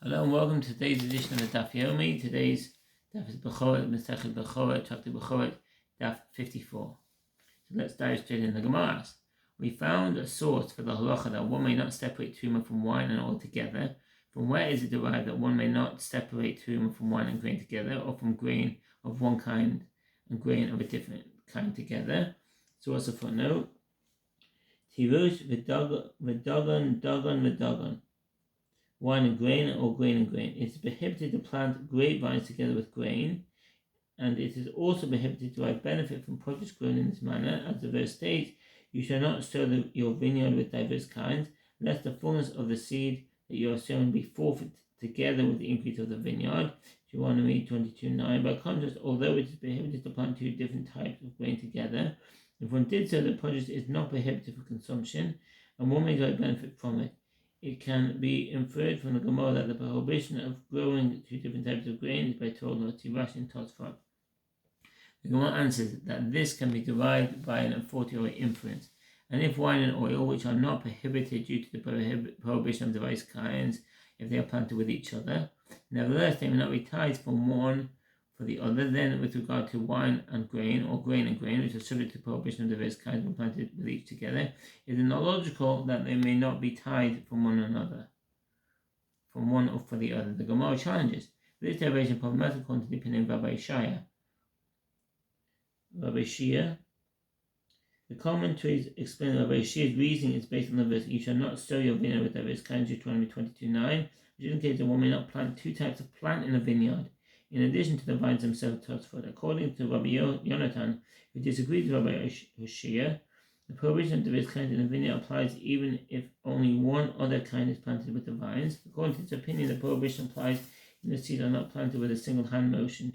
Hello and welcome to today's edition of the Daf Yomi. Today's Daf is Bekhorot, chapter Bekhorot, Daf 54. So let's dive straight in. The Gemara asks, we found a source for the halacha that one may not separate truma from wine and oil together. From where is it derived that one may not separate truma from wine and grain together, or from grain of one kind and grain of a different kind together? So what's the footnote? Tirush v'dagan. Wine and grain, or grain and grain. It is prohibited to plant grapevines together with grain, and it is also prohibited to derive benefit from produce grown in this manner. As the verse states, you shall not sow your vineyard with diverse kinds, lest the fullness of the seed that you are sowing be forfeit together with the increase of the vineyard. Deuteronomy 22:9. By contrast, although it is prohibited to plant two different types of grain together, if one did so, the produce is not prohibited for consumption, and one may derive benefit from it. It can be inferred from the Gemara that the prohibition of growing two different types of grain is by Torah, Tirash and Tosfot. The Gemara answers that this can be derived by an fortiori inference. And if wine and oil, which are not prohibited due to the prohibition of diverse kinds, if they are planted with each other, nevertheless they may not be tied from one for the other, then with regard to wine and grain, or grain and grain, which are subject to prohibition of diverse kinds when planted with each together, it is not logical that they may not be tied from one another, from one or for the other. The Gemara challenges this derivation problematic according to the opinion of Rabbi Shia. The commentaries explain that Rabbi Shia's reasoning is based on the verse, you shall not sow your vineyard with diverse kinds, Deuteronomy 22:9, which indicates that one may not plant two types of plant in a vineyard, in addition to the vines themselves. According to Rabbi Yonatan, who disagrees with Rabbi Shia, the prohibition of diverse kinds in a vineyard applies even if only one other kind is planted with the vines. According to his opinion, the prohibition applies when the seeds are not planted with a single hand motion.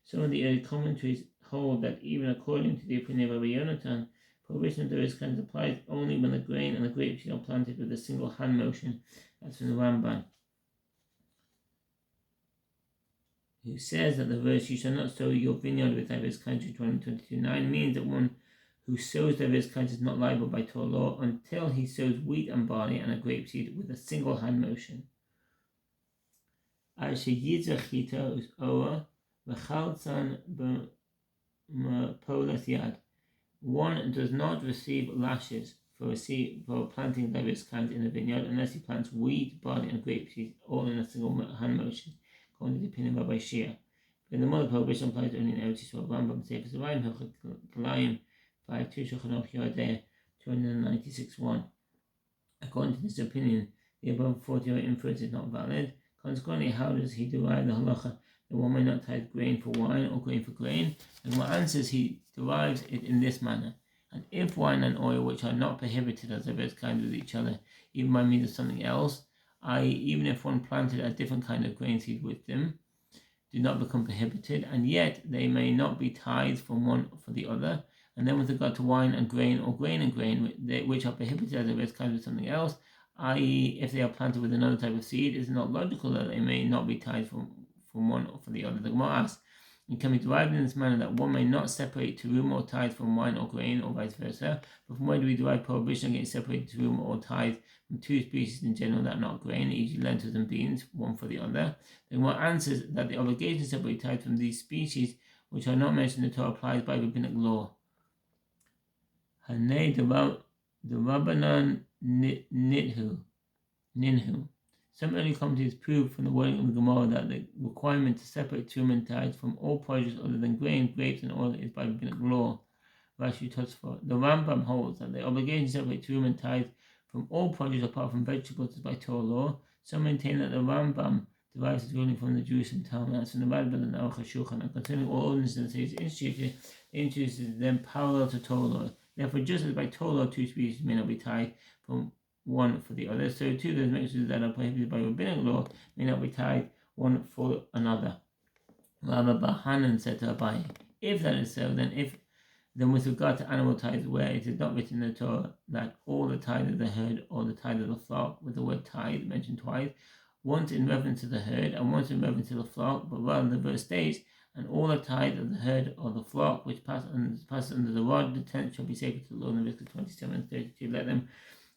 Some of the early commentaries hold that even according to the opinion of Rabbi Yonatan, prohibition of diverse kinds applies only when the grain and the grape seed are planted with a single hand motion. That's from the Ramban, who says that the verse, you shall not sow your vineyard with diverse kinds, Deuteronomy 22:9, means that one who sows diverse kinds is not liable by Torah law until he sows wheat and barley and a grape seed with a single hand motion. One does not receive lashes for planting diverse kinds in a vineyard unless he plants wheat, barley, and grape seeds all in a single hand motion, according to the opinion of Rabbi Shia. But the model prohibition applies only in Eretz Yisrael. Rambam Sefer Zerayim Hilchot Kalayim 5:2 Shulchan Aruch Yodeh 296:1. According to this opinion, the above 40 inference is not valid. Consequently, how does he derive the halacha that one may not tithe grain for wine or grain for grain? And what answers he derives it in this manner. And if wine and oil, which are not prohibited as diverse kinds with each other, even by means of something else, i.e. even if one planted a different kind of grain seed with them, do not become prohibited, and yet they may not be tied from one for the other. And then with regard to wine and grain, or grain and grain, which are prohibited as diverse kinds with something else, i.e. if they are planted with another type of seed, it is not logical that they may not be tied from one or for the other. The Gemara asks, it can be derived in this manner that one may not separate teruma or tithe from wine or grain, or vice versa. But from where do we derive prohibition against separating teruma or tithe from two species in general that are not grain, e.g. lentils and beans, one for the other? The Gemara answers that the obligation to separate tithe from these species, which are not mentioned in the Torah, applies by rabbinic law. Hanei the Rabbanan Ninhu. Some early commentators prove from the wording of the Gemara that the requirement to separate teruma and tithe from all produce other than grain, grapes, and oil is by rabbinic law. Rashi Tosfot. The Rambam holds that the obligation to separate teruma and tithe from all produce apart from vegetables is by Torah law. Some maintain that the Rambam derives its ruling from the Jerusalem Talmud. That's from the Bible and the Aruch HaShulchan. And concerning all ordinances that he introduces them parallel to Torah law. Therefore, just as by Torah law two species may not be tied from one for the other, so too those mixtures that are prohibited by rabbinic law may not be tied one for another. Rabbi Bahanan said to Abaye, if that is so, then with regard to animal tithes, where it is not written in the Torah that all the tithe of the herd or the tithe of the flock, with the word tithe mentioned twice, once in reference to the herd and once in reference to the flock, but rather the verse states, and all the tithe of the herd or the flock which passes under the rod, the tenth shall be sacred to the Lord. In Leviticus 27:32, let them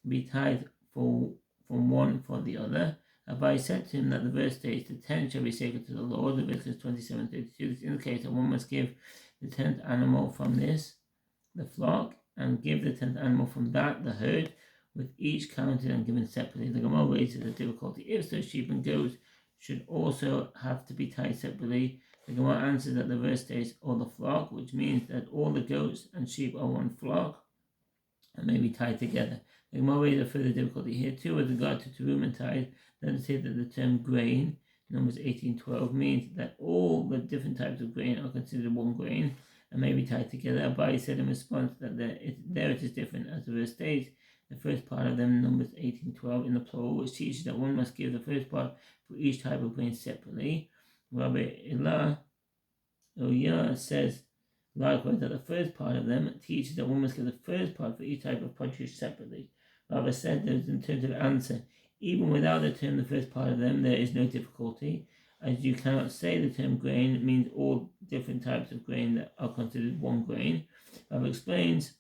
be tied from one for the other. Abai said to him that the verse states, the tenth shall be sacred to the Lord, Leviticus 27:32. This indicates that one must give the 10th animal from this, the flock, and give the 10th animal from that, the herd, with each counted and given separately. The Gemara raises the difficulty. If so, sheep and goats should also have to be tied separately. The Gemara answers that the verse states, all the flock, which means that all the goats and sheep are one flock and may be tied together. The Gemara raises a further difficulty here too with regard to terum and tithe. Then say that the term grain, Numbers 18:12, means that all the different types of grain are considered one grain and may be tied together. Abai said in response that there it is different, as the verse states, the first part of them, Numbers 18:12, in the plural, which teaches that one must give the first part for each type of grain separately. Rabbi Elia says likewise that the first part of them teaches that one must give the first part for each type of produce separately. Rabbi said there is an alternative answer. Even without the term the first part of them, there is no difficulty, as you cannot say the term grain means all different types of grain that are considered one grain. Rabbi explains,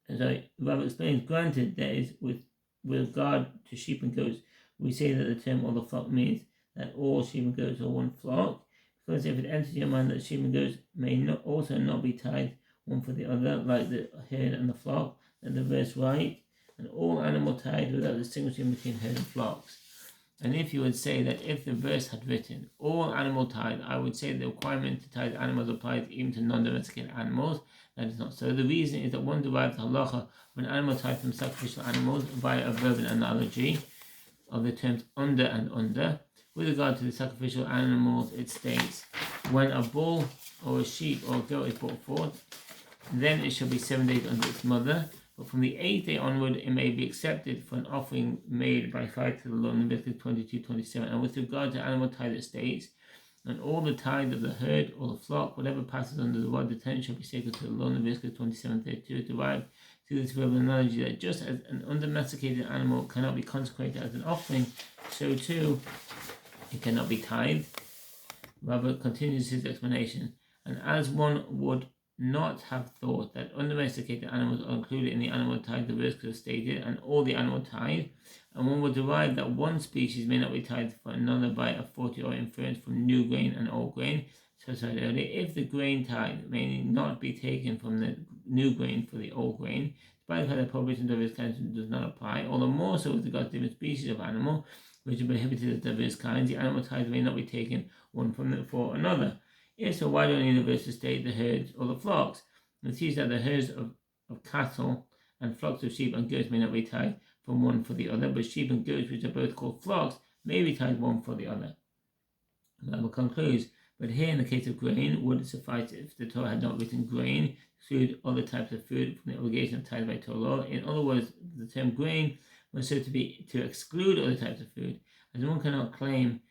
granted, there is with regard to sheep and goats, we say that the term all the flock means that all sheep and goats are one flock, because if it enters your mind that sheep and goats may not be tied one for the other, like the herd and the flock, then the verse right, and all animal tied without distinguishing between herd and flocks. And if you would say that if the verse had written all animal tied, I would say the requirement to tie animals applies even to non-domesticated animals. That is not so. The reason is that one derives halacha of an animal tied from sacrificial animals via a verbal analogy of the terms under and under. With regard to the sacrificial animals, it states, when a bull or a sheep or a goat is brought forth, then it shall be 7 days under its mother. But from the 8th day onward, it may be accepted for an offering made by fire to the Lord, in Leviticus 22:27. And with regard to animal tithe, it states, and all the tithe of the herd or the flock, whatever passes under the rod, the tenth shall be sacred to the Lord, in Leviticus 27:32. Derived through this verbal analogy that just as an undomesticated animal cannot be consecrated as an offering, so too it cannot be tithed. Robert continues his explanation, and as one would not have thought that undomesticated animals are included in the animal tithe, the verse could have stated, and all the animal tithe, and one would derive that one species may not be tithed for another by a fortiori inference from new grain and old grain. So said earlier, if the grain tithe may not be taken from the new grain for the old grain, despite the fact that prohibition of this kind does not apply, all the more so with regard to different species of animal, which are prohibited as diverse kinds, the animal tithe may not be taken one from them for another. If so, why don't the verses state the herds or the flocks? It teaches that the herds of cattle and flocks of sheep and goats may not be tied from one for the other, but sheep and goats, which are both called flocks, may be tied one for the other. The Bible concludes, but here in the case of grain, would it suffice if the Torah had not written grain, exclude other types of food from the obligation of tithe by Torah? In other words, the term grain was said to be to exclude other types of food, as one cannot claim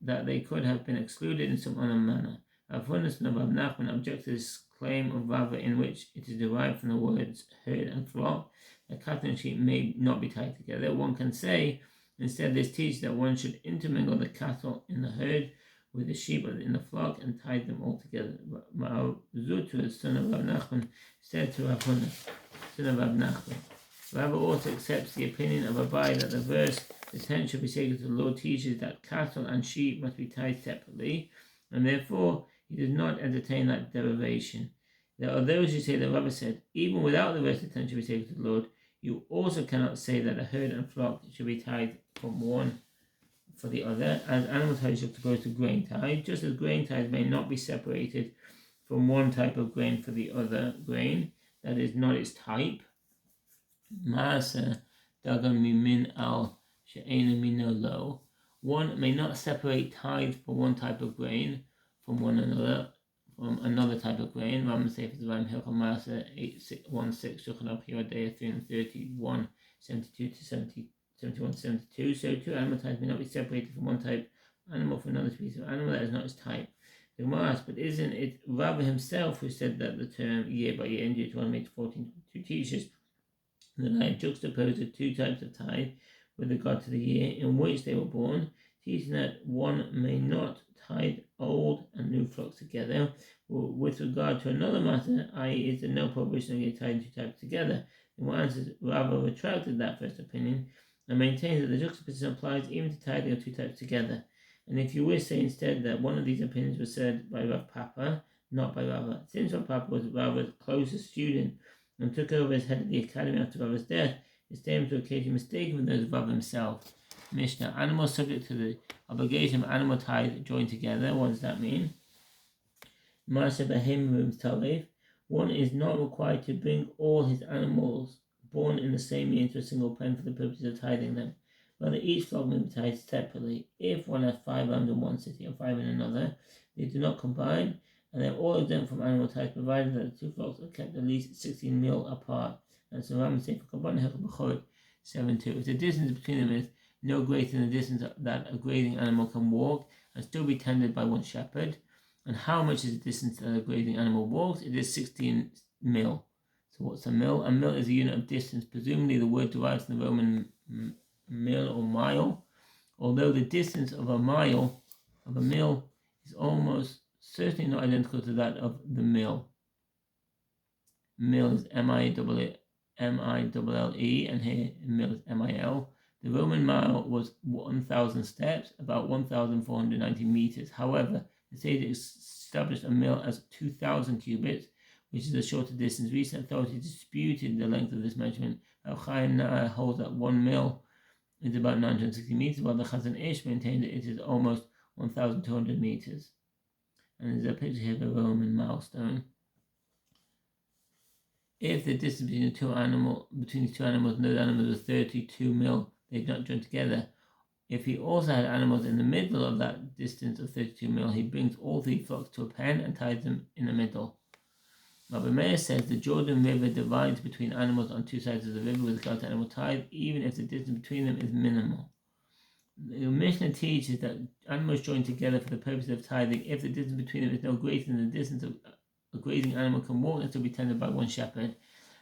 that they could have been excluded in some other manner. Avunus of Rav Nachman objects to this claim of Rava, in which it is derived from the words herd and flock, that cattle and sheep may not be tied together. One can say, instead, this teaches that one should intermingle the cattle in the herd with the sheep in the flock and tie them all together. Zutu, son of Rav Nachman, said to Avunus, son of Rav Nachman, Rava also accepts the opinion of Abai that the verse, the tenth shall be sacred to the Lord, teaches that cattle and sheep must be tied separately, and therefore he does not entertain that derivation. There are those who say that Rava said, even without the verse, the tenth shall be sacred to the Lord, you also cannot say that a herd and flock should be tied from one for the other, as animal tithe is opposed to grain tithe, just as grain tithe may not be separated from one type of grain for the other grain, that is not its type. Maasa dagan mimin al she'ena mino lo. One may not separate tithe for one type of grain from another type of grain. Ram Sefer Zvarim Hilchah Maasa 8:16 Shulchan Aruch Yerodea 331 72 to 71 72. So two animal types may not be separated from one type of animal from another species of animal that is not its type. The Gemara asks, but isn't it Rava himself who said that the term year by year in Deuteronomy 14:2 teaches that I have juxtaposed the two types of tithe with regard to the year in which they were born, teaching that one may not tithe old and new flocks together. With regard to another matter, i.e., is there no prohibition of tithing two types together? And one answers, Rava retracted that first opinion and maintains that the juxtaposition applies even to tithing of two types together. And if you wish, say instead that one of these opinions was said by Rav Papa, not by Rava. Since Rav Papa was Rava's closest student and took over as head of the academy after Rava's death, his statements were occasionally mistaken with those of Rava himself. Mishnah: animals subject to the obligation of animal tithe joined together. What does that mean? Masha Behemim Talev. One is not required to bring all his animals born in the same year into a single pen for the purpose of tithing them. Rather, each flock may be tithed separately. If one has 5 lambs in one city and 5 in another, they do not combine, and they are all exempt from animal tithe, provided that the two flocks are kept at least 16 mil apart. And so Ram say for Bekhorot 7:2. If the distance between them is no greater than the distance that a grazing animal can walk and still be tended by one shepherd, and how much is the distance that a grazing animal walks? It is 16 mil. So what's a mil? A mil is a unit of distance. Presumably the word derives from the Roman mil or mile, although the distance of a mil is almost certainly not identical to that of the mil. Mil is M-I-L-L-E, and here mil is M-I-L. The Roman mile was 1,000 steps, about 1,490 meters. However, the sage established a mil as 2,000 cubits, which is a shorter distance. Recent authorities disputed the length of this measurement. Al-Chaim holds that 1 mil is about 960 meters, while the Chazon Ish maintained that it is almost 1,200 meters. And there's a picture here of a Roman milestone. If the distance between these two animals and those animals was 32 mil, they did not join together. If he also had animals in the middle of that distance of 32 mil, he brings all 3 flocks to a pen and ties them in the middle. Rabbi Meir says the Jordan River divides between animals on 2 sides of the river with regard to animal tithe, even if the distance between them is minimal. The Mishnah teaches that animals join together for the purpose of tithing if the distance between them is no greater than the distance a grazing animal can walk and still be tended by one shepherd.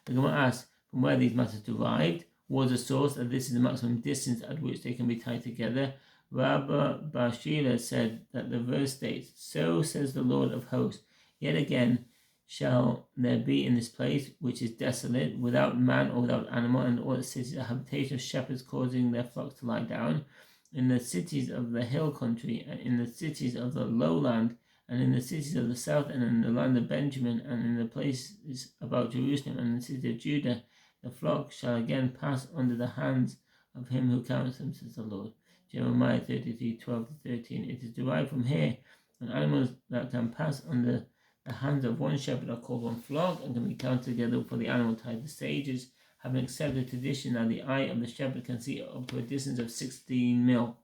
The Gemara asks from where these matters derived. Was the source that this is the maximum distance at which they can be tied together? Rabbi Bashila said that the verse states, "So says the Lord of hosts, yet again shall there be in this place, which is desolate, without man or without animal, and all its cities a habitation of shepherds causing their flocks to lie down. In the cities of the hill country, and in the cities of the lowland, and in the cities of the south, and in the land of Benjamin, and in the places about Jerusalem, and in the city of Judah, the flock shall again pass under the hands of him who counts them, says the Lord." Jeremiah 33:12-13. It is derived from here, and animals that can pass under the hands of one shepherd are called one flock and can be counted together for the animal tithe. The sages have an accepted tradition that the eye of the shepherd can see up to a distance of 16 mil.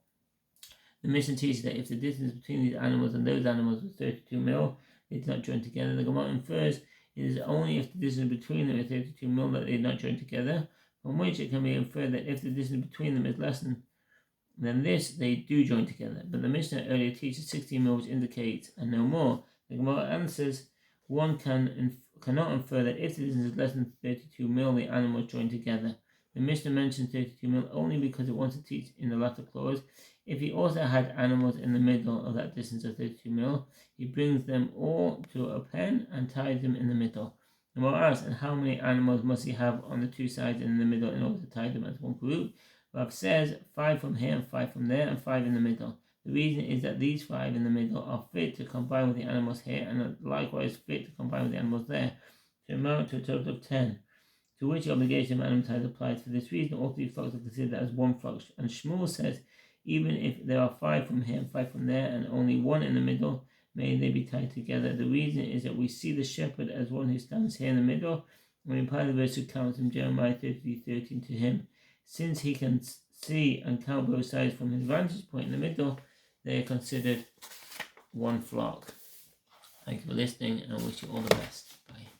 The Mishnah teaches that if the distance between these animals and those animals was 32 mil, they did not join together. The Gemara infers it is only if the distance between them is 32 mil that they did not join together, from which it can be inferred that if the distance between them is less than this, they do join together. But the Mishnah earlier teaches 16 mil, which indicates, and no more. The Gemara answers, one cannot infer that if the distance is less than 32 mil, the animals join together. The Mishnah mentions 32 mil only because it wants to teach in the latter clause. If he also had animals in the middle of that distance of 32 mil, he brings them all to a pen and ties them in the middle. The Gemara asks, and how many animals must he have on the 2 sides and in the middle in order to tie them as one group? Rav says 5 from here and 5 from there and 5 in the middle. The reason is that these 5 in the middle are fit to combine with the animals here and are likewise fit to combine with the animals there, to amount to a total of 10. To which the obligation of animal tithe applies. For this reason, all 3 flocks are considered as one flock. And Shmuel says, even if there are 5 from here and 5 from there, and only 1 in the middle, may they be tied together. The reason is that we see the shepherd as one who stands here in the middle, and we apply the verse who counts in Jeremiah 33:13 to him. Since he can see and count both sides from his vantage point in the middle, they are considered one flock. Thank you for listening, and I wish you all the best. Bye.